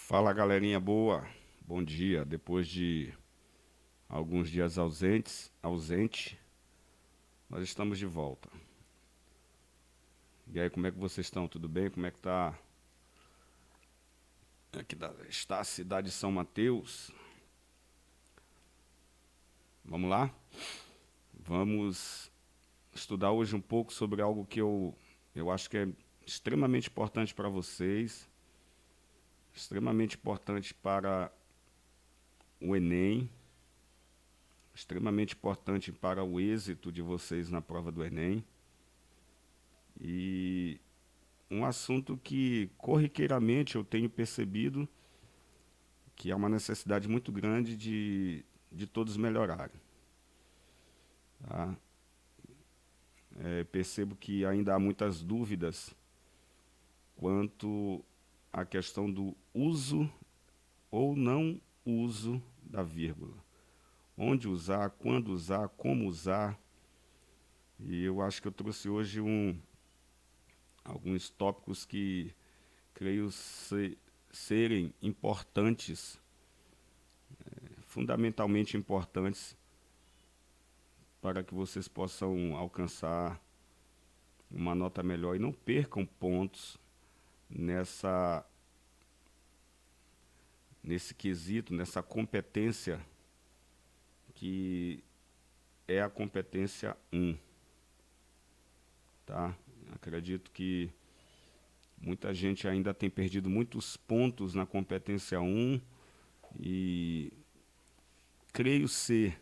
Fala, galerinha boa. Bom dia. Depois de alguns dias ausente, nós estamos de volta. E aí, como é que vocês estão? Tudo bem? Como é que está a cidade de São Mateus? Vamos lá? Vamos estudar hoje um pouco sobre algo que eu acho que é extremamente importante para vocês, extremamente importante para o Enem, extremamente importante para o êxito de vocês na prova do Enem. E um assunto que corriqueiramente eu tenho percebido que há uma necessidade muito grande de todos melhorarem. Tá? Percebo que ainda há muitas dúvidas quanto à questão do uso ou não uso da vírgula. Onde usar, quando usar, como usar. E eu acho que eu trouxe hoje alguns tópicos que creio serem importantes, fundamentalmente importantes, para que vocês possam alcançar uma nota melhor e não percam pontos nesse quesito, nessa competência que é a competência 1, tá? Acredito que muita gente ainda tem perdido muitos pontos na competência 1 e creio ser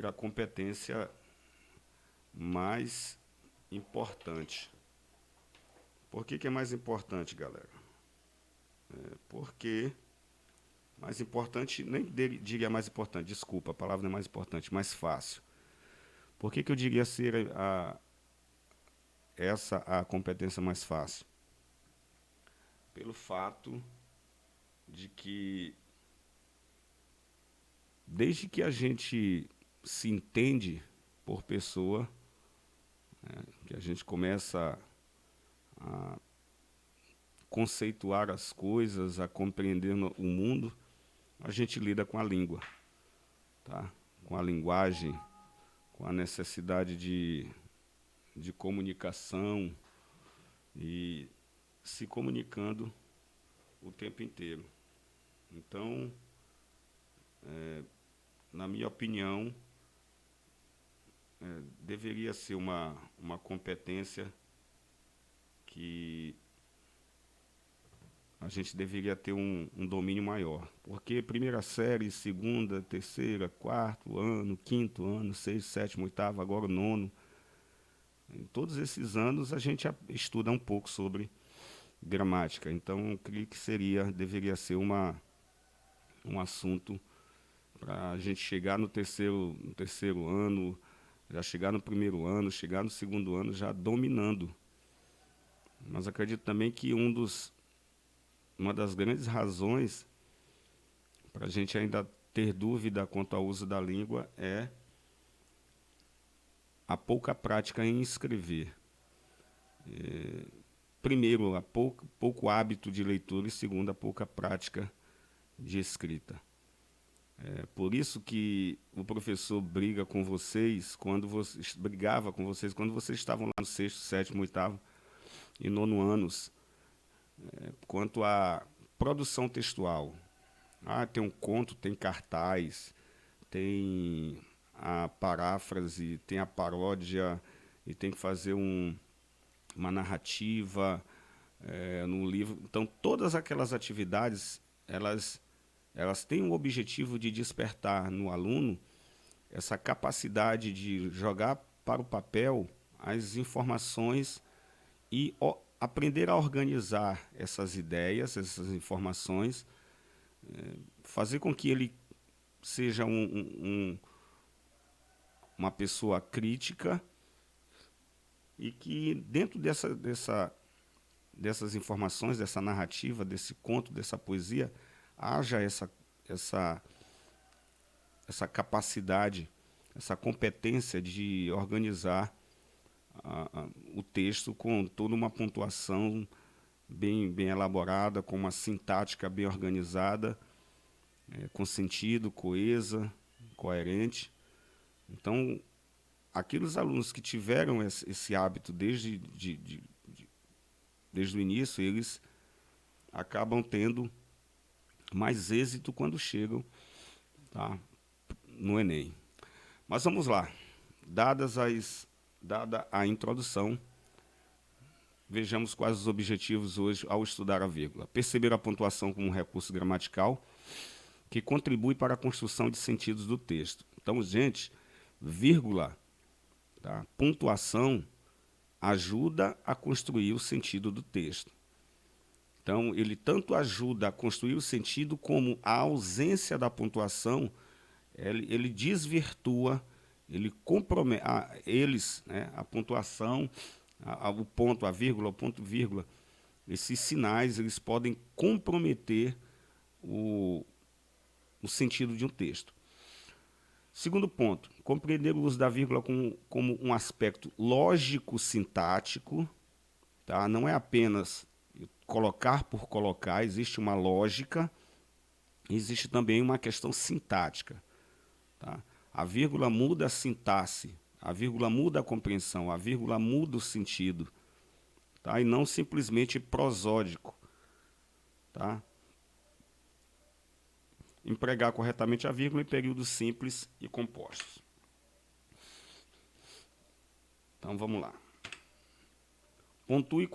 a competência mais importante. Por que é mais importante, galera? Porque mais importante, nem diria mais importante, desculpa, a palavra não é mais importante, mais fácil. Por que eu diria ser essa a competência mais fácil? Pelo fato de que, desde que a gente se entende por pessoa, que a gente começa a conceituar as coisas, a compreender o mundo, a gente lida com a língua, tá? Com a linguagem, com a necessidade de comunicação e se comunicando o tempo inteiro. Então, na minha opinião, deveria ser uma competência que a gente deveria ter um domínio maior. Porque primeira série, segunda, terceira, quarto ano, quinto ano, sexto, sétimo, oitavo, agora o nono. Em todos esses anos a gente estuda um pouco sobre gramática. Então, eu creio que deveria ser um assunto para a gente chegar no terceiro ano, já chegar no primeiro ano, chegar no segundo ano já dominando. Mas acredito também que uma das grandes razões para a gente ainda ter dúvida quanto ao uso da língua é a pouca prática em escrever. Primeiro, a pouco hábito de leitura e segundo, a pouca prática de escrita. Por isso que o professor brigava com vocês quando vocês estavam lá no sexto, sétimo, oitavo e nono anos, quanto à produção textual. Tem um conto, tem cartaz, tem a paráfrase, tem a paródia, e tem que fazer uma narrativa no livro. Então, todas aquelas atividades, elas têm o objetivo de despertar no aluno essa capacidade de jogar para o papel as informações e aprender a organizar essas ideias, essas informações, fazer com que ele seja uma pessoa crítica e que dentro dessas informações, dessa narrativa, desse conto, dessa poesia, haja essa capacidade, essa competência de organizar o texto com toda uma pontuação bem elaborada, com uma sintática bem organizada, com sentido, coesa, coerente. Então, aqueles alunos que tiveram esse hábito desde o início, eles acabam tendo mais êxito quando chegam, tá, no Enem. Mas vamos lá. Dada a introdução, vejamos quais os objetivos hoje ao estudar a vírgula. Perceber a pontuação como um recurso gramatical que contribui para a construção de sentidos do texto. Então, gente, vírgula, tá, pontuação ajuda a construir o sentido do texto. Então, ele tanto ajuda a construir o sentido, como a ausência da pontuação, ele desvirtua, ele compromete, a pontuação, o ponto, a vírgula, o ponto, vírgula, esses sinais, eles podem comprometer o sentido de um texto. Segundo ponto, compreender o uso da vírgula como um aspecto lógico-sintático, tá? Não é apenas colocar por colocar, existe uma lógica, existe também uma questão sintática. Tá? A vírgula muda a sintaxe, a vírgula muda a compreensão, a vírgula muda o sentido, tá? E não simplesmente prosódico. Tá? Empregar corretamente a vírgula em períodos simples e compostos. Então, vamos lá. Pontue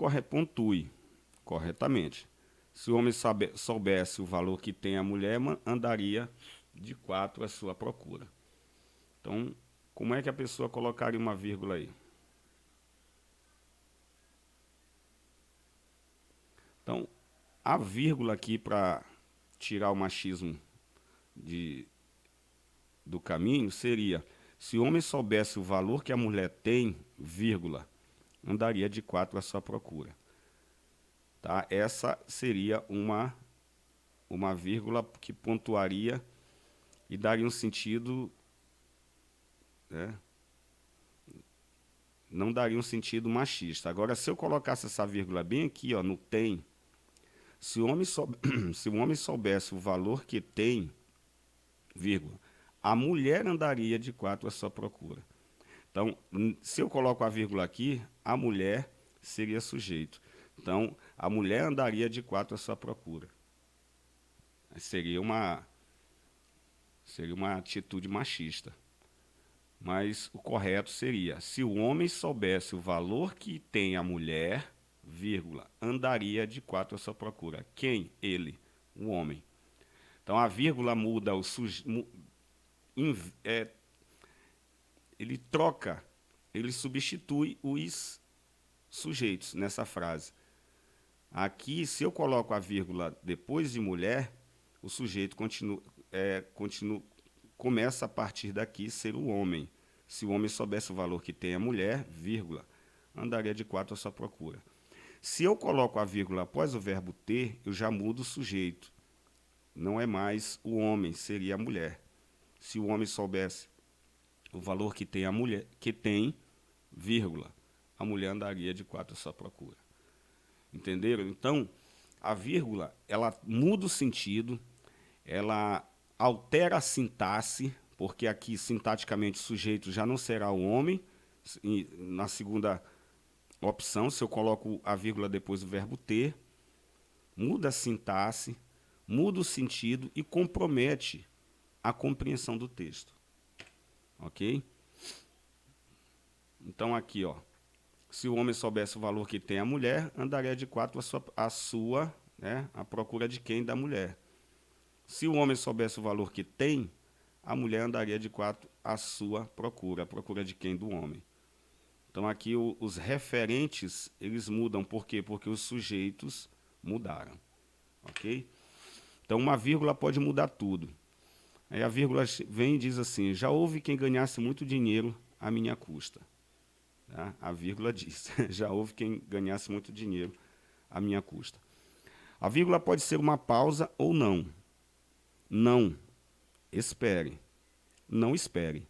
corretamente. Se o homem soubesse o valor que tem a mulher, andaria de 4 à sua procura. Então, como é que a pessoa colocaria uma vírgula aí? Então, a vírgula aqui, para tirar o machismo do caminho, seria: se o homem soubesse o valor que a mulher tem, vírgula, andaria de 4 à sua procura. Tá? Essa seria uma vírgula que pontuaria e daria um sentido, né? Não daria um sentido machista. Agora, se eu colocasse essa vírgula bem aqui, ó, no tem, se o homem soubesse o valor que tem, vírgula, a mulher andaria de 4 à sua procura. Então, se eu coloco a vírgula aqui, a mulher seria sujeito. Então, a mulher andaria de 4 à sua procura. Seria uma atitude machista. Mas o correto seria: se o homem soubesse o valor que tem a mulher, vírgula, andaria de 4 à sua procura. Quem? Ele, o homem. Então, a vírgula muda o sujeito. Ele troca, ele substitui os sujeitos nessa frase. Aqui, se eu coloco a vírgula depois de mulher, o sujeito começa a partir daqui ser o homem. Se o homem soubesse o valor que tem a mulher, vírgula, andaria de 4 à sua procura. Se eu coloco a vírgula após o verbo ter, eu já mudo o sujeito. Não é mais o homem, seria a mulher. Se o homem soubesse o valor que tem a mulher, vírgula, a mulher andaria de 4 à sua procura. Entenderam? Então, a vírgula, ela muda o sentido, ela altera a sintaxe, porque aqui, sintaticamente, o sujeito já não será o homem. E na segunda opção, se eu coloco a vírgula depois do verbo ter, muda a sintaxe, muda o sentido e compromete a compreensão do texto. Ok? Então, aqui, ó, se o homem soubesse o valor que tem a mulher, andaria de 4 à procura de quem? Da mulher. Se o homem soubesse o valor que tem, a mulher andaria de 4 à sua procura. A procura de quem? Do homem. Então, aqui os referentes, eles mudam. Por quê? Porque os sujeitos mudaram. Ok? Então, uma vírgula pode mudar tudo. Aí a vírgula vem e diz assim: já houve quem ganhasse muito dinheiro à minha custa. Tá? A vírgula diz: já houve quem ganhasse muito dinheiro à minha custa. A vírgula pode ser uma pausa ou não. Não espere. Não espere.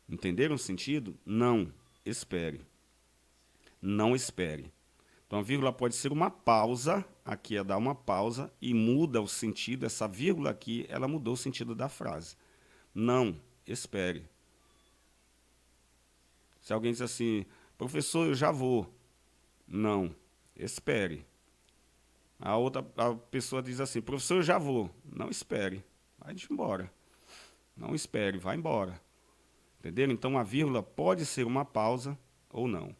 Entenderam o sentido? Não espere. Não espere. Então, a vírgula pode ser uma pausa, aqui é dar uma pausa, e muda o sentido, essa vírgula aqui, ela mudou o sentido da frase. Não, espere. Se alguém diz assim, professor, eu já vou. Não, espere. A pessoa diz assim, professor, eu já vou. Não espere, vai embora. Não espere, vai embora. Entenderam? Então, a vírgula pode ser uma pausa ou não.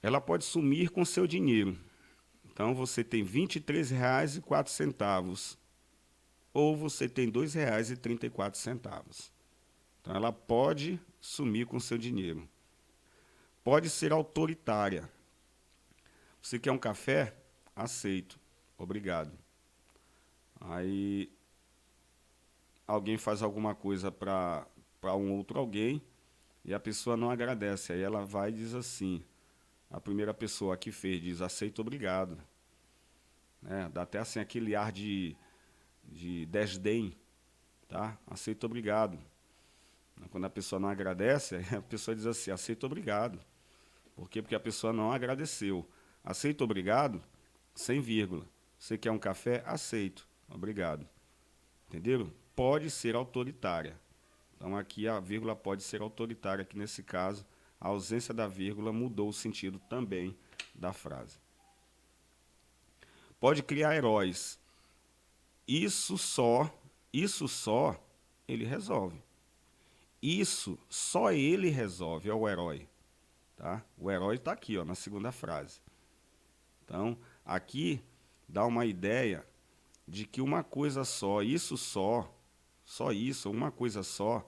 Ela pode sumir com seu dinheiro. Então, você tem R$ 23,04. Ou você tem R$ 2,34. Então, ela pode sumir com seu dinheiro. Pode ser autoritária. Você quer um café? Aceito. Obrigado. Aí, alguém faz alguma coisa para um outro alguém e a pessoa não agradece. Aí ela vai e diz assim, a primeira pessoa que fez diz, aceito, obrigado. Dá até assim aquele ar de desdém, tá? Aceito, obrigado. Quando a pessoa não agradece, a pessoa diz assim, aceito, obrigado. Por quê? Porque a pessoa não agradeceu. Aceito, obrigado, sem vírgula. Você quer um café? Aceito, obrigado. Entenderam? Pode ser autoritária. Então, aqui a vírgula pode ser autoritária, que nesse caso, a ausência da vírgula mudou o sentido também da frase. Pode criar heróis. Isso só ele resolve. Isso só ele resolve, é o herói. Tá? O herói está aqui, ó, na segunda frase. Então, aqui dá uma ideia de que uma coisa só, uma coisa só,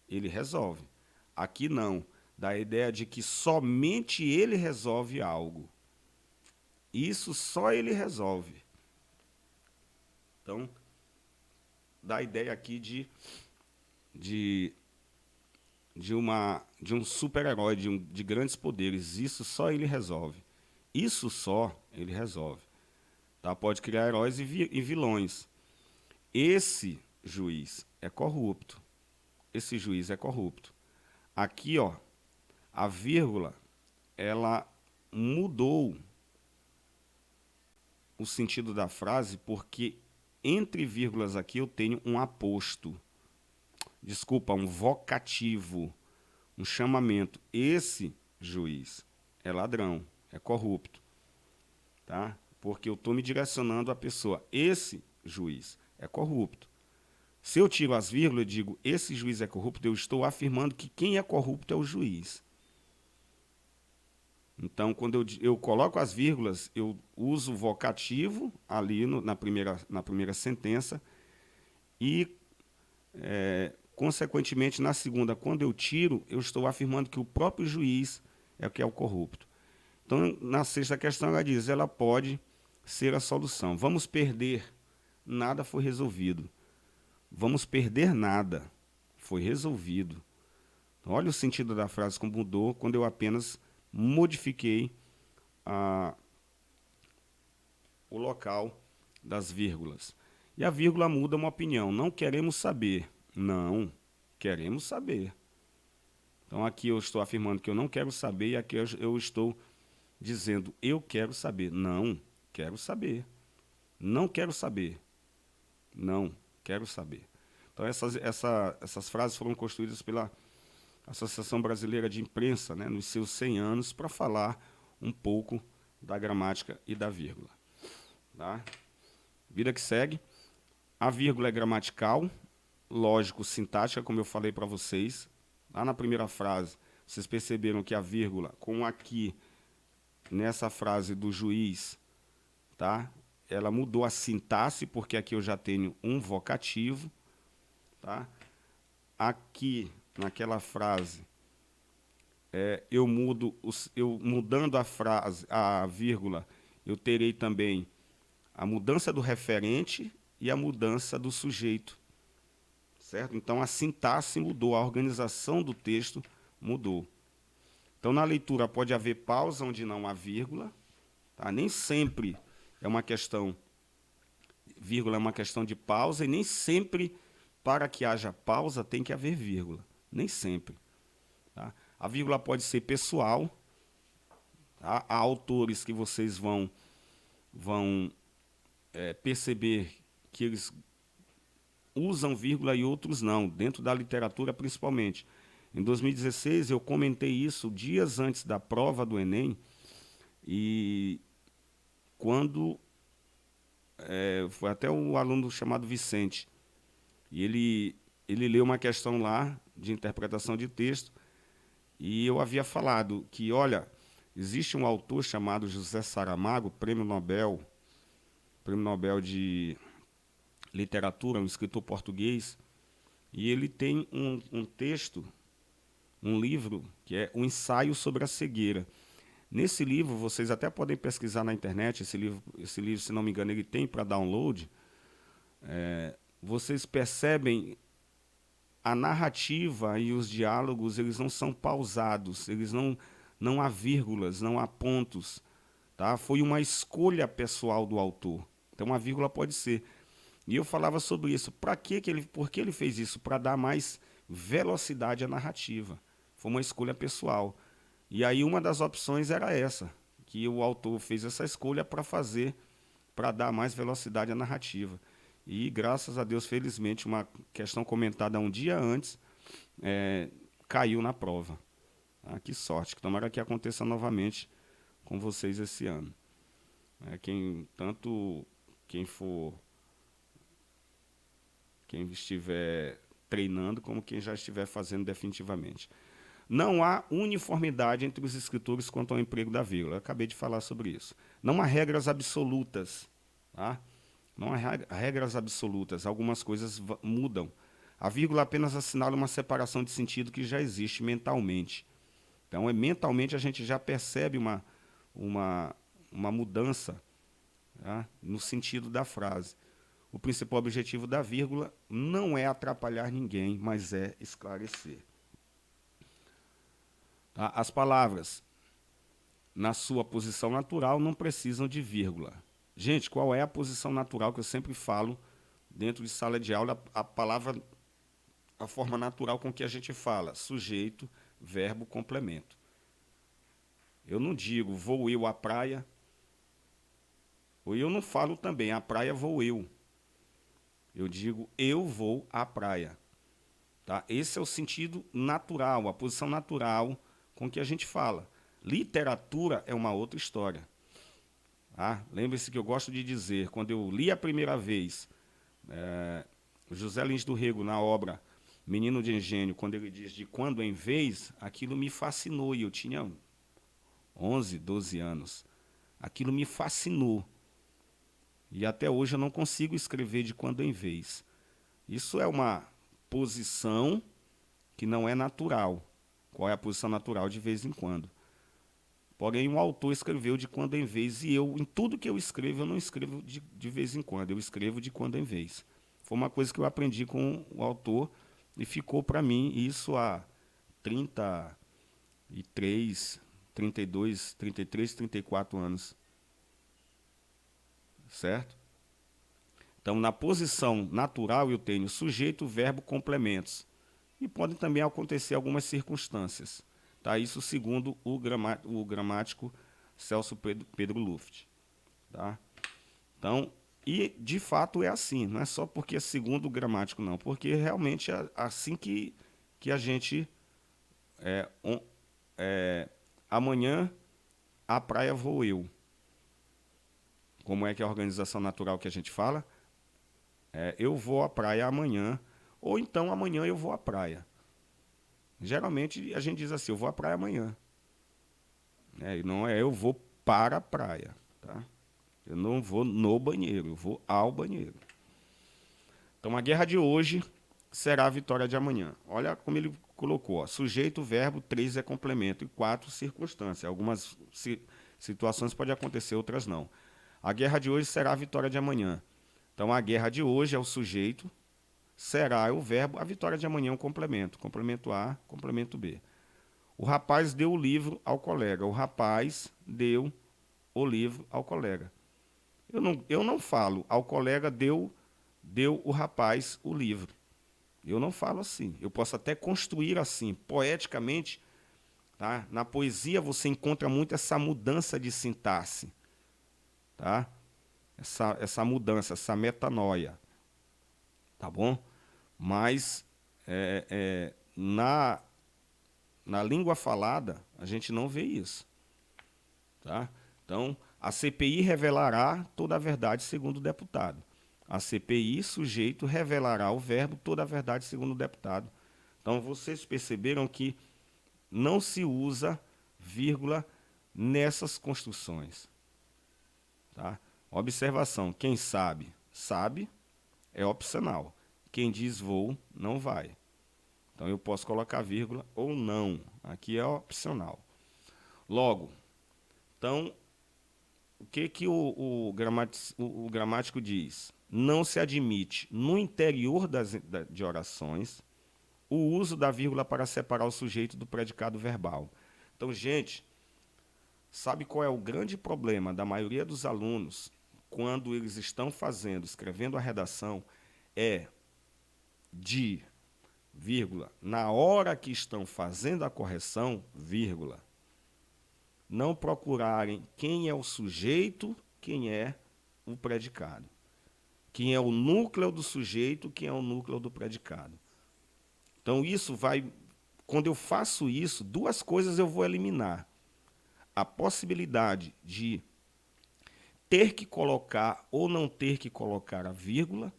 ele resolve. Aqui não, dá a ideia de que somente ele resolve algo. Isso só ele resolve. Então, dá a ideia aqui de um super-herói, de grandes poderes. Isso só ele resolve. Isso só ele resolve. Tá? Pode criar heróis e vilões. Esse juiz é corrupto. Esse juiz é corrupto. Aqui, ó, a vírgula, ela mudou o sentido da frase, porque entre vírgulas aqui eu tenho um aposto. Desculpa, um vocativo, um chamamento. Esse juiz é ladrão, é corrupto. Tá? Porque eu estou me direcionando à pessoa. Esse juiz é corrupto. Se eu tiro as vírgulas e digo, esse juiz é corrupto, eu estou afirmando que quem é corrupto é o juiz. Então, quando eu coloco as vírgulas, eu uso o vocativo ali na primeira sentença e, consequentemente, na segunda, quando eu tiro, eu estou afirmando que o próprio juiz é o que é o corrupto. Então, na sexta questão, ela diz, ela pode ser a solução. Vamos perder, nada foi resolvido. Vamos perder nada, foi resolvido. Então, olha o sentido da frase como mudou quando eu apenas modifiquei o local das vírgulas. E a vírgula muda uma opinião. Não queremos saber. Não, queremos saber. Então, aqui eu estou afirmando que eu não quero saber e aqui eu estou dizendo eu quero saber. Não, quero saber. Não quero saber. Não, quero saber. Então, essas frases foram construídas pela Associação Brasileira de Imprensa, né, nos seus 100 anos, para falar um pouco da gramática e da vírgula. Tá? Vida que segue. A vírgula é gramatical, lógico, sintática, como eu falei para vocês. Lá na primeira frase, vocês perceberam que a vírgula, com aqui, nessa frase do juiz, tá? Ela mudou a sintaxe, porque aqui eu já tenho um vocativo. Tá? Aqui, naquela frase, eu mudando a frase, a vírgula, eu terei também a mudança do referente e a mudança do sujeito. Certo? Então, a sintaxe mudou, a organização do texto mudou. Então, na leitura pode haver pausa onde não há vírgula. Tá? Nem sempre é uma questão, vírgula é uma questão de pausa, e nem sempre, para que haja pausa, tem que haver vírgula. Nem sempre. Tá? A vírgula pode ser pessoal, tá? Há autores que vocês vão perceber que eles usam vírgula e outros não, dentro da literatura principalmente. Em 2016, eu comentei isso dias antes da prova do Enem, e quando foi até um aluno chamado Vicente, e ele leu uma questão lá de interpretação de texto, e eu havia falado que, olha, existe um autor chamado José Saramago, prêmio Nobel de literatura, um escritor português, e ele tem um texto, um livro, que é O Ensaio sobre a Cegueira. Nesse livro, vocês até podem pesquisar na internet, esse livro, se não me engano, ele tem para download. Vocês percebem a narrativa e os diálogos, eles não são pausados, eles não há vírgulas, não há pontos. Tá? Foi uma escolha pessoal do autor. Então, a vírgula pode ser. E eu falava sobre isso. Por que ele fez isso? Para dar mais velocidade à narrativa. Foi uma escolha pessoal. E aí uma das opções era essa, que o autor fez essa escolha para dar mais velocidade à narrativa. E, graças a Deus, felizmente, uma questão comentada um dia antes caiu na prova. Ah, que sorte, que tomara que aconteça novamente com vocês esse ano. Quem estiver treinando, como quem já estiver fazendo definitivamente. Não há uniformidade entre os escritores quanto ao emprego da vírgula. Eu acabei de falar sobre isso. Não há regras absolutas. Tá? Não há regras absolutas. Algumas coisas mudam. A vírgula apenas assinala uma separação de sentido que já existe mentalmente. Então, mentalmente, a gente já percebe uma mudança, tá? No sentido da frase. O principal objetivo da vírgula não é atrapalhar ninguém, mas é esclarecer. Tá? As palavras, na sua posição natural, não precisam de vírgula. Gente, qual é a posição natural que eu sempre falo dentro de sala de aula? A forma natural com que a gente fala: sujeito, verbo, complemento. Eu não digo vou eu à praia, ou eu não falo também à praia vou eu. Eu digo eu vou à praia. Tá? Esse é o sentido natural, a posição natural com que a gente fala. Literatura é uma outra história. Tá? Lembre-se que eu gosto de dizer, quando eu li a primeira vez José Lins do Rego na obra Menino de Engenho, quando ele diz de quando em vez, aquilo me fascinou, e eu tinha 11, 12 anos. Aquilo me fascinou. E até hoje eu não consigo escrever de quando em vez. Isso é uma posição que não é natural. Qual é a posição natural? De vez em quando. Porém, um autor escreveu de quando em vez, e eu, em tudo que eu escrevo, eu não escrevo de vez em quando, eu escrevo de quando em vez. Foi uma coisa que eu aprendi com o autor e ficou para mim isso há 33, 32, 33, 34 anos. Certo? Então, na posição natural, eu tenho sujeito, verbo, complementos. E podem também acontecer algumas circunstâncias. Tá? Isso segundo o gramático Celso Pedro Luft. Tá? Então, e de fato é assim, não é só porque é segundo o gramático, não, porque realmente é assim que a gente... amanhã à praia vou eu. Como é que é a organização natural que a gente fala? Eu vou à praia amanhã, ou então amanhã eu vou à praia. Geralmente a gente diz assim, eu vou à praia amanhã. Não é eu vou para a praia. Tá? Eu não vou no banheiro, eu vou ao banheiro. Então a guerra de hoje será a vitória de amanhã. Olha como ele colocou, ó, sujeito, verbo, 3 é complemento e 4 circunstância. Algumas situações podem acontecer, outras não. A guerra de hoje será a vitória de amanhã. Então, a guerra de hoje é o sujeito, será é o verbo, a vitória de amanhã é um complemento. Complemento A, complemento B. O rapaz deu o livro ao colega. O rapaz deu o livro ao colega. Eu não falo, ao colega deu o rapaz o livro. Eu não falo assim. Eu posso até construir assim, poeticamente, Tá? Na poesia você encontra muito essa mudança de sintaxe, tá? Essa mudança, essa metanoia, tá bom? Mas na língua falada a gente não vê isso, tá? Então, a CPI revelará toda a verdade segundo o deputado. A CPI, sujeito, revelará o verbo toda a verdade segundo o deputado. Então, vocês perceberam que não se usa vírgula nessas construções. Tá? Observação, quem sabe, sabe, é opcional. Quem diz vou, não vai. Então eu posso colocar vírgula ou não. Aqui é opcional. Logo, então, o que o gramático diz? Não se admite, no interior de orações, o uso da vírgula para separar o sujeito do predicado verbal. Então, gente, sabe qual é o grande problema da maioria dos alunos quando eles estão escrevendo a redação? É de, vírgula, na hora que estão fazendo a correção, vírgula, não procurarem quem é o sujeito, quem é o predicado. Quem é o núcleo do sujeito, quem é o núcleo do predicado. Então, isso vai... Quando eu faço isso, duas coisas eu vou eliminar. A possibilidade de ter que colocar ou não ter que colocar a vírgula.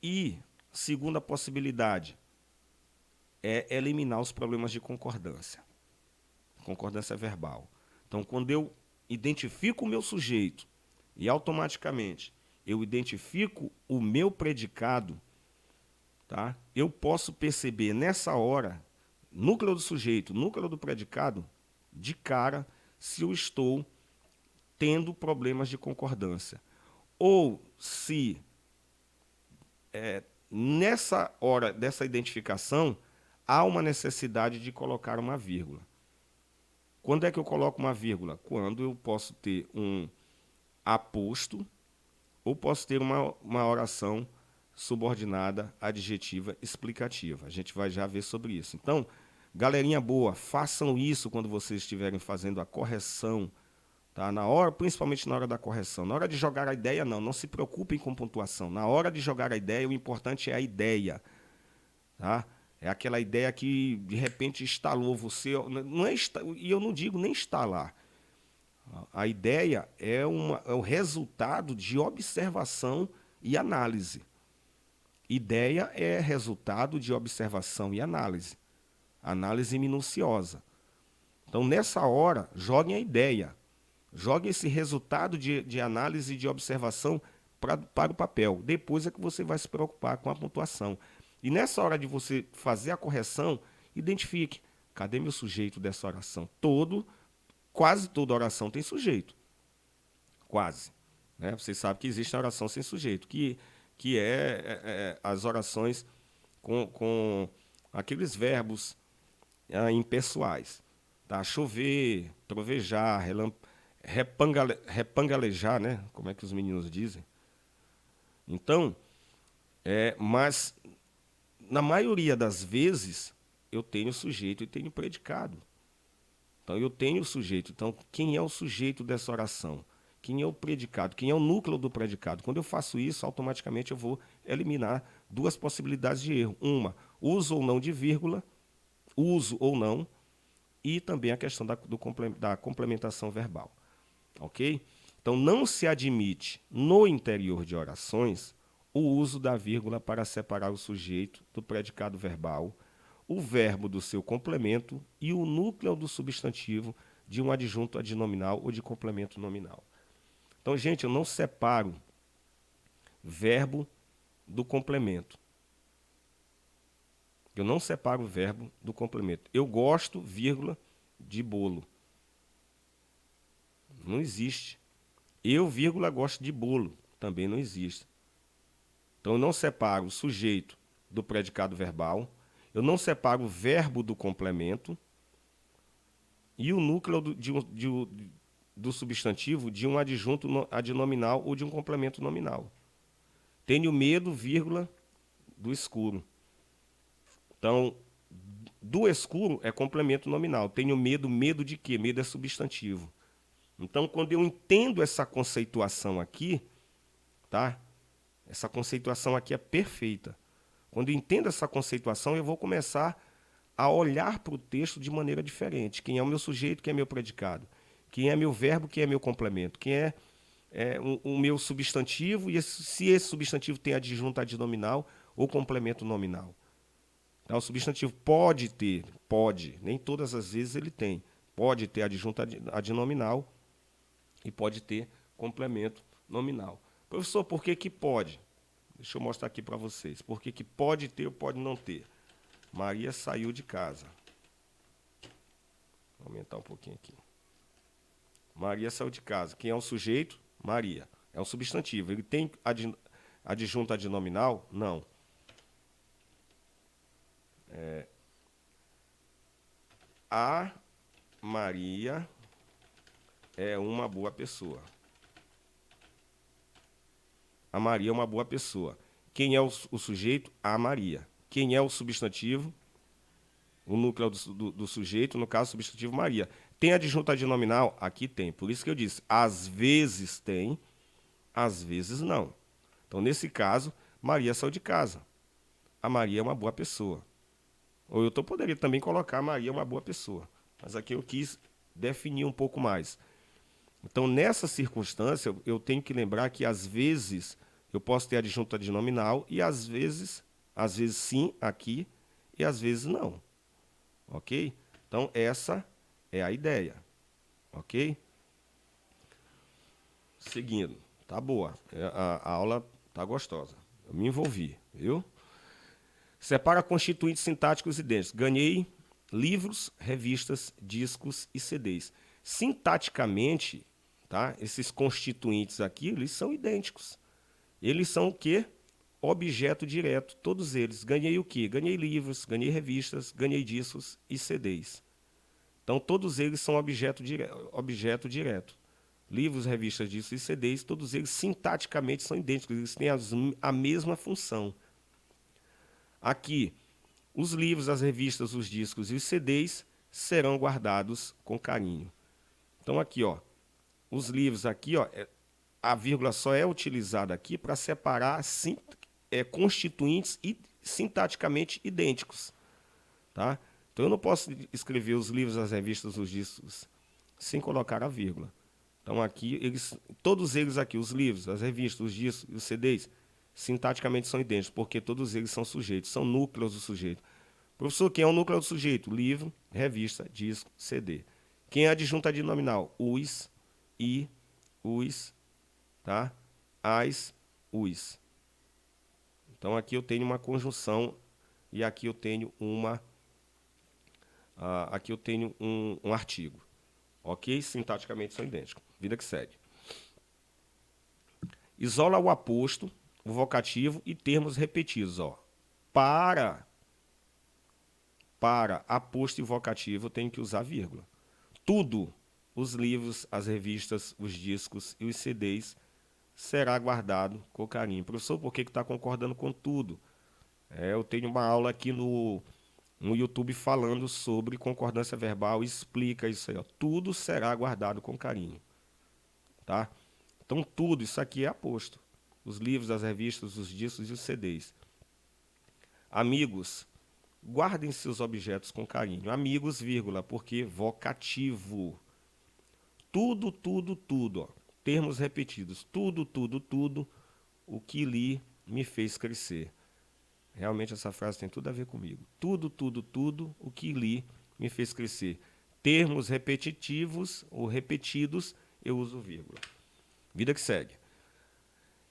E, segunda possibilidade, é eliminar os problemas de concordância. Concordância verbal. Então, quando eu identifico o meu sujeito e automaticamente eu identifico o meu predicado, tá? Eu posso perceber nessa hora, núcleo do sujeito, núcleo do predicado, de cara, se eu estou tendo problemas de concordância. Ou se nessa hora dessa identificação há uma necessidade de colocar uma vírgula. Quando é que eu coloco uma vírgula? Quando eu posso ter um aposto ou posso ter uma oração subordinada, adjetiva, explicativa. A gente vai já ver sobre isso. Então, galerinha boa, façam isso quando vocês estiverem fazendo a correção, tá? Na hora, principalmente na hora da correção. Na hora de jogar a ideia, não se preocupem com pontuação. Na hora de jogar a ideia, o importante é a ideia, tá? É aquela ideia que, de repente, instalou você. Não é, e eu não digo nem instalar. A ideia é o resultado de observação e análise. Ideia é resultado de observação e análise. Análise minuciosa. Então, nessa hora, joguem a ideia. Joguem esse resultado de análise e de observação para o papel. Depois é que você vai se preocupar com a pontuação. E nessa hora de você fazer a correção, identifique, cadê meu sujeito dessa oração? Quase toda oração tem sujeito. Quase. Né? Vocês sabem que existe a oração sem sujeito, que é as orações com aqueles verbos impessoais. Tá? Chover, trovejar, repangalejar, né? Como é que os meninos dizem? Então, mas na maioria das vezes eu tenho sujeito e tenho predicado. Então eu tenho o sujeito. Então, quem é o sujeito dessa oração? Quem é o predicado? Quem é o núcleo do predicado? Quando eu faço isso, automaticamente eu vou eliminar duas possibilidades de erro. Uma, uso ou não de vírgula, uso ou não, e também a questão da complementação verbal. Ok? Então, não se admite, no interior de orações, o uso da vírgula para separar o sujeito do predicado verbal, o verbo do seu complemento e o núcleo do substantivo de um adjunto adnominal ou de complemento nominal. Então, gente, eu não separo verbo do complemento. Eu não separo o verbo do complemento. Eu gosto, vírgula, de bolo. Não existe. Eu, vírgula, gosto de bolo. Também não existe. Então, eu não separo o sujeito do predicado verbal. Eu não separo o verbo do complemento e o núcleo do substantivo de um adjunto adnominal ou de um complemento nominal. Tenho medo, vírgula, do escuro. Então, do escuro é complemento nominal. Tenho medo, medo de quê? Medo é substantivo. Então, quando eu entendo essa conceituação aqui, tá? Essa conceituação aqui é perfeita. Quando eu entendo essa conceituação, eu vou começar a olhar para o texto de maneira diferente. Quem é o meu sujeito, quem é meu predicado? Quem é meu verbo, quem é meu complemento? Quem é, o meu substantivo e se esse substantivo tem adjunto adnominal ou complemento nominal. Então, o substantivo pode, nem todas as vezes ele tem. Pode ter adjunto adnominal e pode ter complemento nominal. Professor, por que que pode? Deixa eu mostrar aqui para vocês. Por que que pode ter ou pode não ter? Maria saiu de casa. Vou aumentar um pouquinho aqui. Maria saiu de casa. Quem é o sujeito? Maria. É um substantivo. Ele tem adjunto adnominal? Não. A Maria é uma boa pessoa. A Maria é uma boa pessoa. Quem é o sujeito? A Maria. Quem é o substantivo? O núcleo do sujeito, no caso, substantivo Maria. Tem adjunto adnominal? Aqui tem. Por isso que eu disse, às vezes tem, às vezes não. Então, nesse caso, Maria saiu de casa. A Maria é uma boa pessoa. Ou eu poderia também colocar Maria é uma boa pessoa. Mas aqui eu quis definir um pouco mais. Então, nessa circunstância, eu tenho que lembrar que, às vezes, eu posso ter adjunto adnominal e, às vezes sim, aqui, e às vezes não. Ok? Então, essa é a ideia. Ok? Seguindo. Tá boa. A aula tá gostosa. Eu me envolvi, viu? Separa constituintes sintáticos idênticos. Ganhei livros, revistas, discos e CDs. Sintaticamente, tá? Esses constituintes aqui, eles são idênticos. Eles são o quê? Objeto direto, todos eles. Ganhei o quê? Ganhei livros, ganhei revistas, ganhei discos e CDs. Então, todos eles são objeto direto. Livros, revistas, discos e CDs, todos eles sintaticamente são idênticos, eles têm a mesma função. Aqui, os livros, as revistas, os discos e os CDs serão guardados com carinho. Então, aqui, ó, os livros aqui, ó, a vírgula só é utilizada aqui para separar constituintes sintaticamente idênticos. Tá? Então, eu não posso escrever os livros, as revistas, os discos, sem colocar a vírgula. Então, aqui, todos eles aqui, os livros, as revistas, os discos e os CDs, sintaticamente são idênticos, porque todos eles são sujeitos, são núcleos do sujeito. Professor, quem é o núcleo do sujeito? Livro, revista, disco, CD. Quem é a adjunta adnominal? Os, i, os, tá? As, os. Então, aqui eu tenho uma conjunção e aqui eu tenho um artigo. Ok? Sintaticamente são idênticos. Vida que segue. Isola o aposto, o vocativo e termos repetidos. Ó. Para aposto e vocativo, eu tenho que usar vírgula. Tudo, os livros, as revistas, os discos e os CDs, será guardado com carinho. Professor, por que está concordando com tudo? Eu tenho uma aula aqui no YouTube falando sobre concordância verbal, explica isso aí. Ó. Tudo será guardado com carinho. Tá? Então, tudo, isso aqui é aposto. Os livros, as revistas, os discos e os CDs. Amigos, guardem seus objetos com carinho. Amigos, vírgula, porque vocativo. Tudo, tudo, tudo. Ó. Termos repetidos. Tudo, tudo, tudo. O que li me fez crescer. Realmente essa frase tem tudo a ver comigo. Tudo, tudo, tudo. O que li me fez crescer. Termos repetitivos ou repetidos, eu uso vírgula. Vida que segue.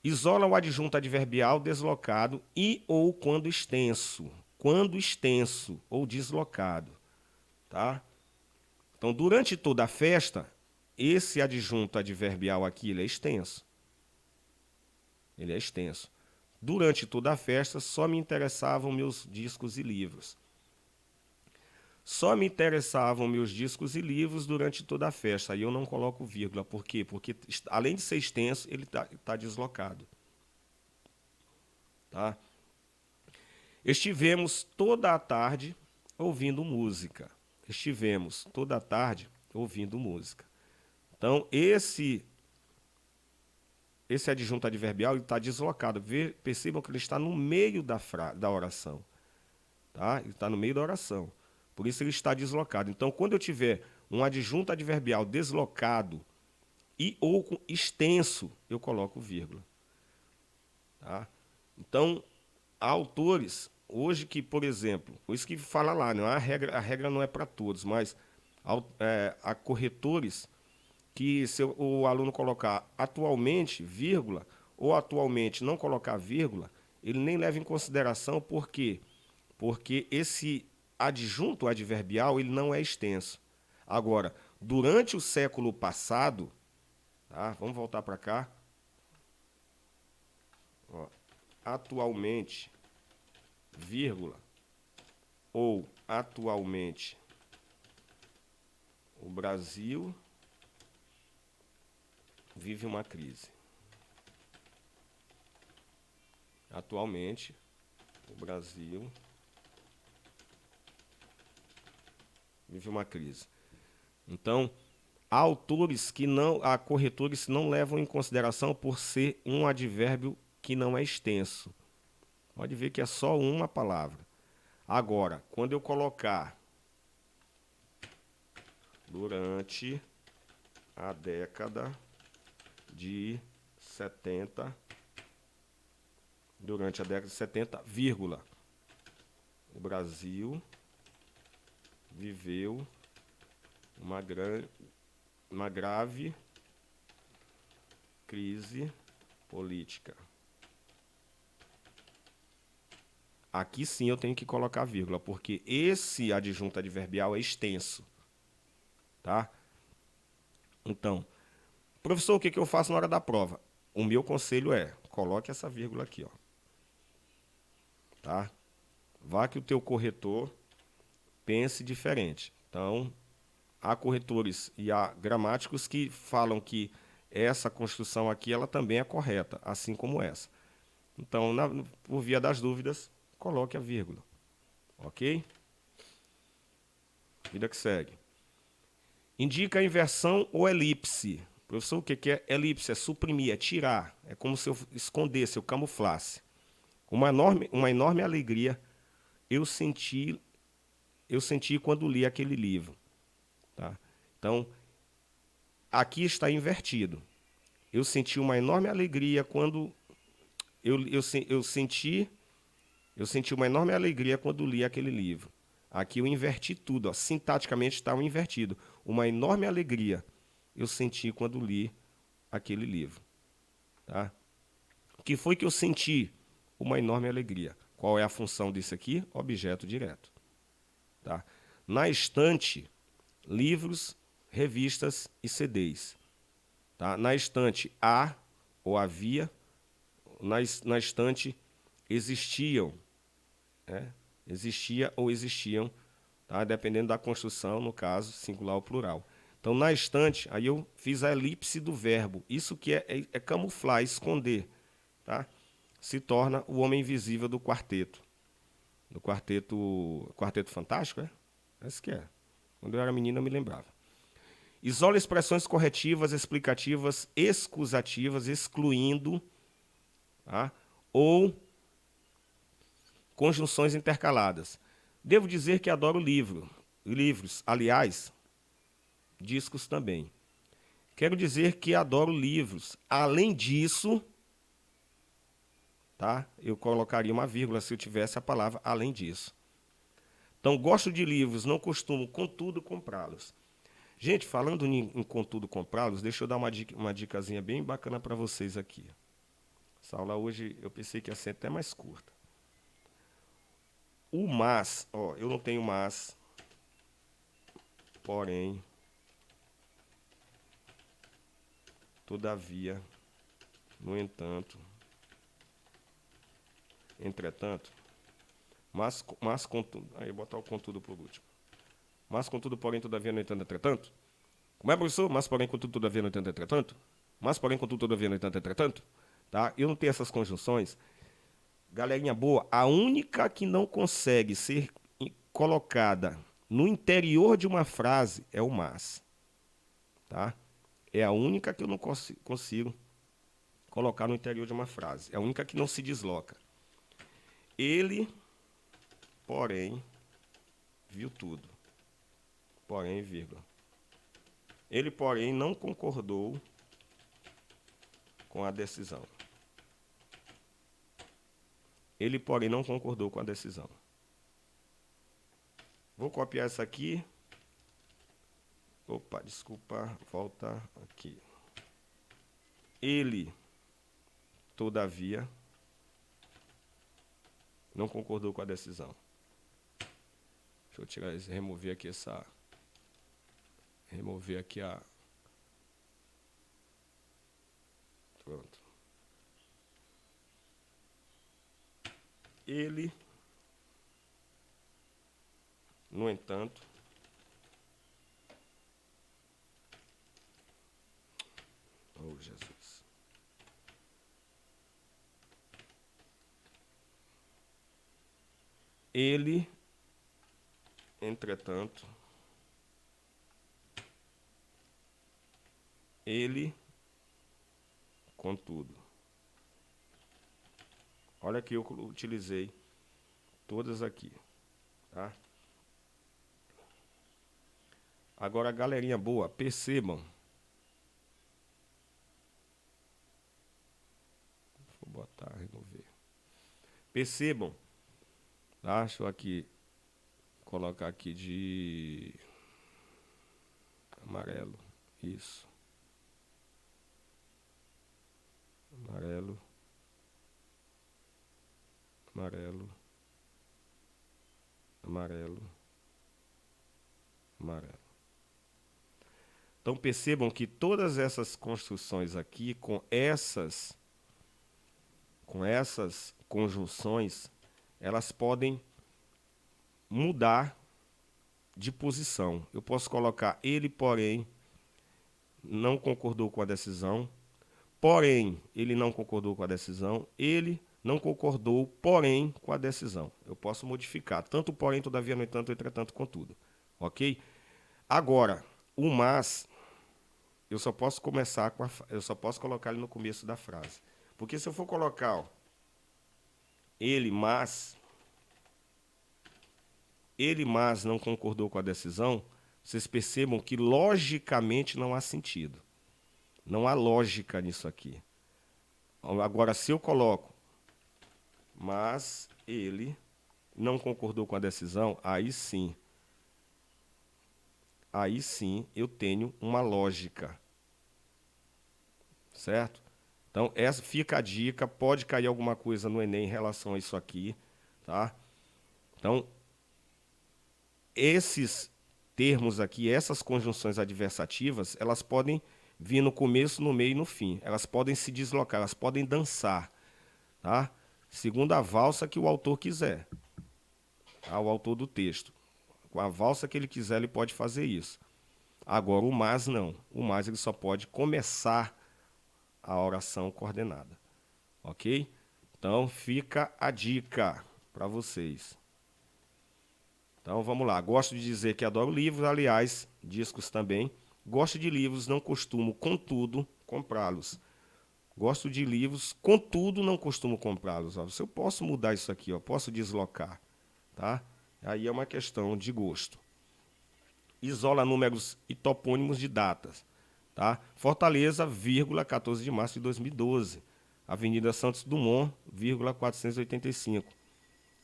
Isola o adjunto adverbial deslocado e ou quando extenso. Quando extenso ou deslocado. Tá? Então, durante toda a festa, esse adjunto adverbial aqui ele é extenso. Ele é extenso. Durante toda a festa, só me interessavam meus discos e livros. Só me interessavam meus discos e livros durante toda a festa. Aí eu não coloco vírgula. Por quê? Porque, além de ser extenso, ele tá deslocado. Tá? Estivemos toda a tarde ouvindo música. Estivemos toda a tarde ouvindo música. Então, esse adjunto adverbial está deslocado. Percebam que ele está no meio da oração. Tá? Ele está no meio da oração. Por isso ele está deslocado. Então, quando eu tiver um adjunto adverbial deslocado ou extenso, eu coloco vírgula. Tá? Então, há autores, hoje que, por exemplo, por isso que fala lá, não, a regra não é para todos, mas há corretores que se o aluno colocar atualmente, vírgula, ou atualmente não colocar vírgula, ele nem leva em consideração, por quê? Porque esse adjunto adverbial ele não é extenso. Agora, durante o século passado, tá? Vamos voltar para cá. Ó, atualmente, vírgula, ou atualmente, o Brasil vive uma crise. Atualmente, o Brasil vive uma crise. Então, há corretores que não levam em consideração por ser um advérbio que não é extenso. Pode ver que é só uma palavra. Agora, quando eu colocar durante a década de 70, vírgula, o Brasil viveu uma grave crise política. Aqui sim eu tenho que colocar vírgula, porque esse adjunto adverbial é extenso. Tá? Então, professor, o que eu faço na hora da prova? O meu conselho é, coloque essa vírgula aqui, ó. Tá? Vá que o teu corretor pense diferente. Então, há corretores e há gramáticos que falam que essa construção aqui ela também é correta, assim como essa. Então, por via das dúvidas, coloque a vírgula. Ok? Vida que segue. Indica a inversão ou elipse. Professor, o que é elipse? É suprimir, é tirar. É como se eu escondesse, eu camuflasse. Uma enorme alegria eu senti quando li aquele livro. Tá? Então, aqui está invertido. Eu senti uma enorme alegria quando eu senti uma enorme alegria quando li aquele livro. Aqui eu inverti tudo, ó. Sintaticamente está invertido. Uma enorme alegria eu senti quando li aquele livro. Tá? O que foi que eu senti? Uma enorme alegria. Qual é a função disso aqui? Objeto direto. Tá? Na estante, livros, revistas e CDs. Tá? Na estante há ou havia, na estante existiam, né? Existia ou existiam, tá? Dependendo da construção, no caso, singular ou plural. Então, na estante, aí eu fiz a elipse do verbo. Isso que é camuflar, esconder. Tá? Se torna o homem invisível do quarteto. Do Quarteto Fantástico, é? Esse que é. Quando eu era menino, eu me lembrava. Isola expressões corretivas, explicativas, excusativas, excluindo, tá? Ou conjunções intercaladas. Devo dizer que adoro livros, aliás, discos também. Quero dizer que adoro livros. Além disso, tá? Eu colocaria uma vírgula se eu tivesse a palavra além disso. Então, gosto de livros, não costumo, contudo, comprá-los. Gente, falando em contudo comprá-los, deixa eu dar uma dicasinha bem bacana para vocês aqui. Essa aula hoje eu pensei que ia ser até mais curta. O mas, ó, eu não tenho mas, porém, todavia, no entanto, entretanto, mas contudo, aí botar o contudo por último. Mas contudo, porém, todavia, no entanto, entretanto. Como é, professor? Mas porém, contudo, todavia, no entanto, entretanto. Mas porém, contudo, todavia, no entanto, entretanto. Tá? Eu não tenho essas conjunções. Galerinha boa, a única que não consegue ser colocada no interior de uma frase é o mas. Tá? É a única que eu não consigo colocar no interior de uma frase. É a única que não se desloca. Ele, porém, viu tudo. Porém, vírgula. Ele, porém, não concordou com a decisão. Ele, porém, não concordou com a decisão. Vou copiar essa aqui. Opa, desculpa, volta aqui. Ele, todavia, não concordou com a decisão. Deixa eu tirar isso, remover aqui essa... Remover aqui a... Pronto. Ele, no entanto, oh Jesus. Ele, entretanto, ele, contudo. Olha que eu utilizei todas aqui, tá? Agora, galerinha boa, percebam. Vou botar, remover. Percebam, tá? Deixa eu aqui colocar aqui de amarelo, isso. Amarelo. Amarelo. Amarelo. Amarelo. Então percebam que todas essas construções aqui, com essas conjunções, elas podem mudar de posição. Eu posso colocar ele, porém, não concordou com a decisão. Porém, ele não concordou com a decisão. Ele não concordou, porém, com a decisão. Eu posso modificar. Tanto porém, todavia, no entanto, entretanto, contudo. Ok? Agora, o mas, eu só posso começar com eu só posso colocar ele no começo da frase. Porque se eu for colocar, ó, ele, mas não concordou com a decisão, vocês percebam que logicamente não há sentido. Não há lógica nisso aqui. Agora, se eu coloco, mas ele não concordou com a decisão, aí sim eu tenho uma lógica. Certo? Então, essa fica a dica. Pode cair alguma coisa no Enem em relação a isso aqui. Tá? Então, esses termos aqui, essas conjunções adversativas, elas podem vir no começo, no meio e no fim. Elas podem se deslocar, elas podem dançar. Tá? Segundo a valsa que o autor quiser. Tá? O autor do texto. Com a valsa que ele quiser, ele pode fazer isso. Agora, o mas não. O mas ele só pode começar a oração coordenada. Ok? Então, fica a dica para vocês. Então, vamos lá. Gosto de dizer que adoro livros, aliás, discos também. Gosto de livros, não costumo, contudo, comprá-los. Gosto de livros, contudo, não costumo comprá-los. Eu posso mudar isso aqui, ó, posso deslocar. Tá? Aí é uma questão de gosto. Isola números e topônimos de datas. Tá? Fortaleza, 14 de março de 2012. Avenida Santos Dumont, 485.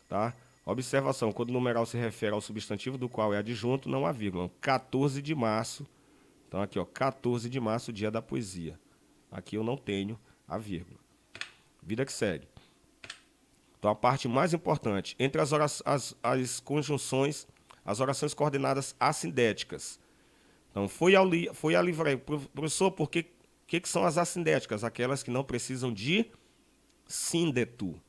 Tá? Observação, quando o numeral se refere ao substantivo do qual é adjunto, não há vírgula. 14 de março, então aqui, ó, 14 de março, dia da poesia. Aqui eu não tenho a vírgula. Vida que segue. Então a parte mais importante, entre as conjunções, as orações coordenadas assindéticas. Então, foi à livraria. Professor, por que são as assindéticas? Aquelas que não precisam de síndeto.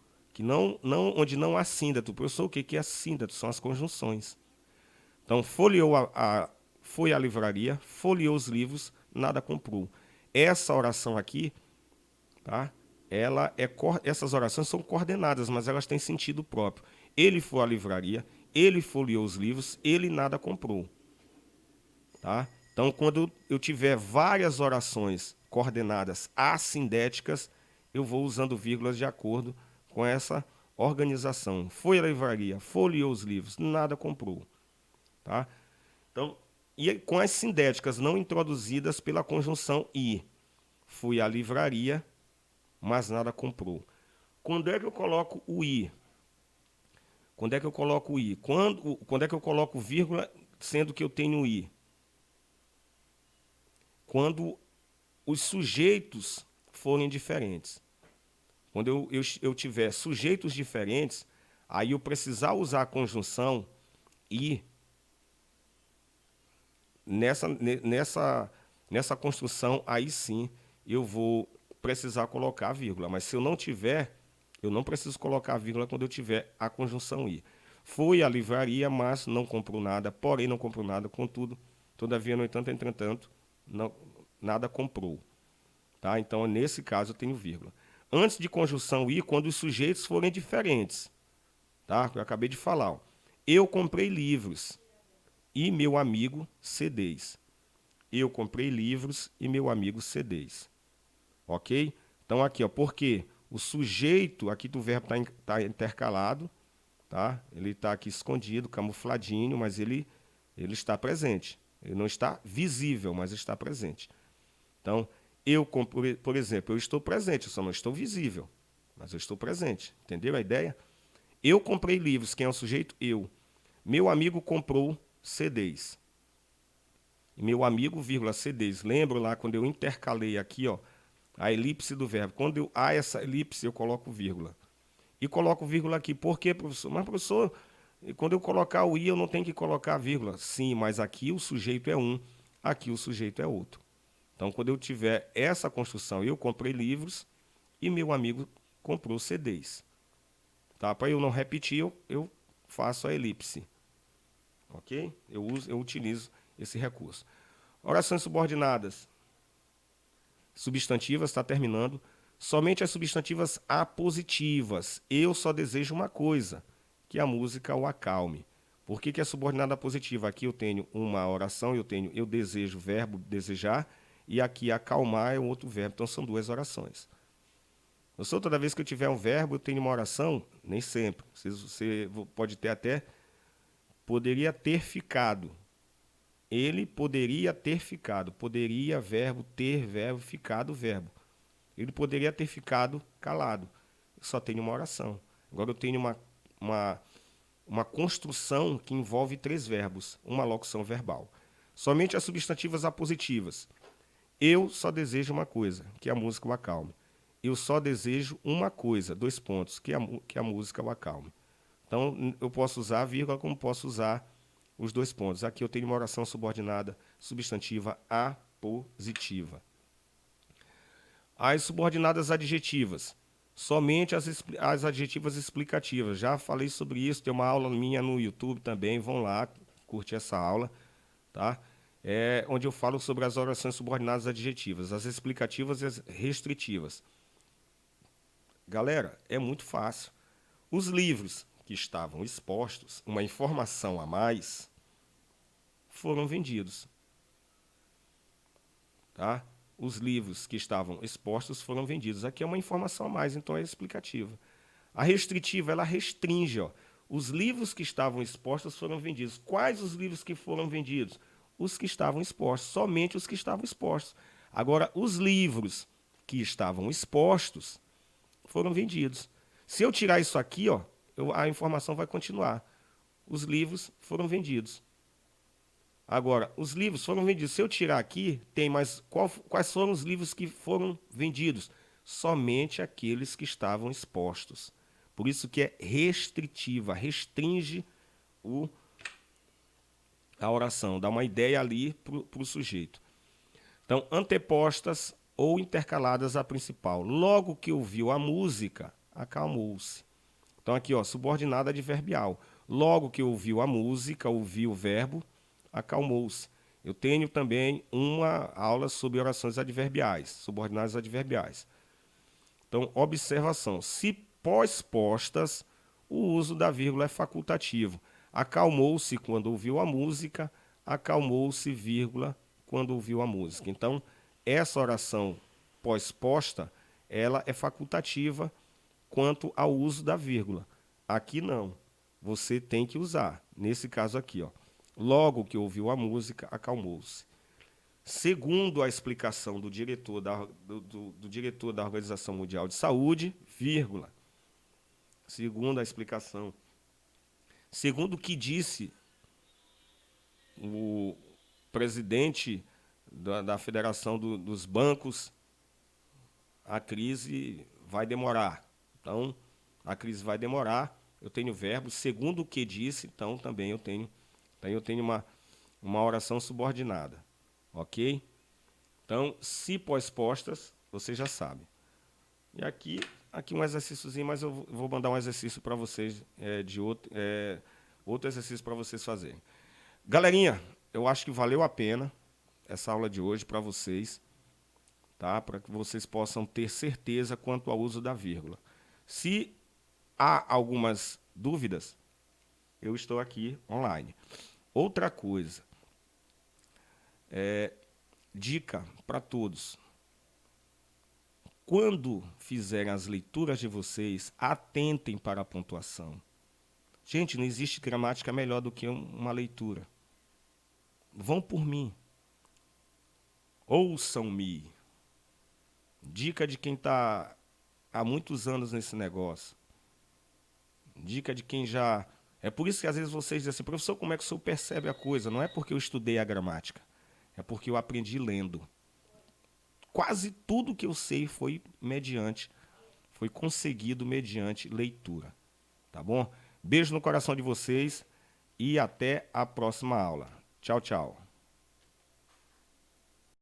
Onde não há síndeto. Professor, o que é síndeto? São as conjunções. Então, foi à livraria, folheou os livros, nada comprou. Essa oração aqui, tá? Essas orações são coordenadas, mas elas têm sentido próprio. Ele foi à livraria, ele folheou os livros, ele nada comprou. Tá? Então, quando eu tiver várias orações coordenadas assindéticas, eu vou usando vírgulas de acordo com essa organização. Foi à livraria, folheou os livros, nada comprou. Tá? Então, e com as sindéticas não introduzidas pela conjunção i. Fui à livraria, mas nada comprou. Quando é que eu coloco o i? Quando é que eu coloco o i? Quando é que eu coloco vírgula, sendo que eu tenho i? Quando os sujeitos forem diferentes. Quando eu tiver sujeitos diferentes, aí eu precisar usar a conjunção i, nessa construção, aí sim eu vou precisar colocar a vírgula. Mas se eu não tiver, eu não preciso colocar a vírgula quando eu tiver a conjunção i. Foi à livraria, mas não comprou nada, porém não comprou nada, contudo, todavia, no entanto, entretanto, não, nada comprou. Tá? Então, nesse caso, eu tenho vírgula. Antes de conjunção i, quando os sujeitos forem diferentes. Tá? Eu acabei de falar. Ó. Eu comprei livros e meu amigo CDs. Eu comprei livros e meu amigo CDs. Ok? Então, aqui, ó, porque o sujeito aqui do verbo tá intercalado, tá? Ele está aqui escondido, camufladinho, mas ele está presente. Ele não está visível, mas está presente. Então, por exemplo, eu estou presente, eu só não estou visível, mas eu estou presente. Entendeu a ideia? Eu comprei livros, quem é o sujeito? Eu. Meu amigo comprou CDs. Meu amigo, vírgula, CDs. Lembro lá quando eu intercalei aqui, ó, a elipse do verbo. Quando há essa elipse, eu coloco vírgula. E coloco vírgula aqui. Por quê, professor? Mas, professor, quando eu colocar o i, eu não tenho que colocar vírgula. Sim, mas aqui o sujeito é um, aqui o sujeito é outro. Então, quando eu tiver essa construção, eu comprei livros e meu amigo comprou CDs. Tá? Para eu não repetir, eu faço a elipse. Ok? Eu utilizo esse recurso. Orações subordinadas. Substantivas, está terminando. Somente as substantivas apositivas. Eu só desejo uma coisa, que a música o acalme. Por que é subordinada positiva? Aqui eu tenho uma oração, eu desejo, verbo desejar, e aqui acalmar é um outro verbo. Então são duas orações. Toda vez que eu tiver um verbo, eu tenho uma oração? Nem sempre. Você pode ter até, poderia ter ficado. Ele poderia ter ficado. Poderia, verbo, ter, verbo, ficado, verbo. Ele poderia ter ficado calado. Eu só tenho uma oração. Agora eu tenho uma construção que envolve três verbos, uma locução verbal. Somente as substantivas apositivas. Eu só desejo uma coisa, que a música o acalme. Eu só desejo uma coisa, dois pontos, que a música o acalme. Então, eu posso usar a vírgula como posso usar os dois pontos. Aqui eu tenho uma oração subordinada substantiva apositiva. As subordinadas adjetivas. Somente as adjetivas explicativas. Já falei sobre isso, tem uma aula minha no YouTube também, vão lá, curte essa aula, tá? Onde eu falo sobre as orações subordinadas adjetivas, as explicativas e as restritivas. Galera, é muito fácil. Os livros que estavam expostos, uma informação a mais, foram vendidos. Tá? Os livros que estavam expostos foram vendidos. Aqui é uma informação a mais, então é explicativa. A restritiva, ela restringe. Ó. Os livros que estavam expostos foram vendidos. Quais os livros que foram vendidos? Os que estavam expostos, somente os que estavam expostos. Agora, os livros que estavam expostos foram vendidos. Se eu tirar isso aqui, ó, a informação vai continuar. Os livros foram vendidos. Agora, os livros foram vendidos. Se eu tirar aqui, tem mais. Quais foram os livros que foram vendidos? Somente aqueles que estavam expostos. Por isso que é restritiva, restringe a oração, dá uma ideia ali para o sujeito. Então, antepostas ou intercaladas à principal. Logo que ouviu a música, acalmou-se. Então, aqui, ó, subordinada adverbial. Logo que ouviu a música, ouviu o verbo, acalmou-se. Eu tenho também uma aula sobre orações adverbiais, subordinadas adverbiais. Então, observação. Se pós-postas, o uso da vírgula é facultativo. acalmou-se quando ouviu a música, acalmou-se, vírgula, quando ouviu a música. Então, essa oração pós-posta, ela é facultativa quanto ao uso da vírgula. Aqui não. Você tem que usar. Nesse caso aqui, ó. Logo que ouviu a música, acalmou-se. Segundo a explicação do diretor do diretor da Organização Mundial de Saúde, vírgula. Segundo a explicação. Segundo o que disse o presidente da Federação dos Bancos, a crise vai demorar. Então, a crise vai demorar. Eu tenho verbo. Segundo o que disse, então também eu tenho uma oração subordinada. Ok? Então, se pós-postas, você já sabe. E aqui um exercíciozinho, mas eu vou mandar um exercício para vocês, outro exercício para vocês fazerem. Galerinha, eu acho que valeu a pena essa aula de hoje para vocês, tá? Para que vocês possam ter certeza quanto ao uso da vírgula. Se há algumas dúvidas, eu estou aqui online. Outra coisa, dica para todos. Quando fizerem as leituras de vocês, atentem para a pontuação. Gente, não existe gramática melhor do que uma leitura. Vão por mim. Ouçam-me. Dica de quem está há muitos anos nesse negócio. Dica de quem já... É por isso que às vezes vocês dizem assim, professor, como é que o senhor percebe a coisa? Não é porque eu estudei a gramática, é porque eu aprendi lendo. Quase tudo que eu sei foi conseguido mediante leitura. Tá bom? Beijo no coração de vocês e até a próxima aula. Tchau, tchau.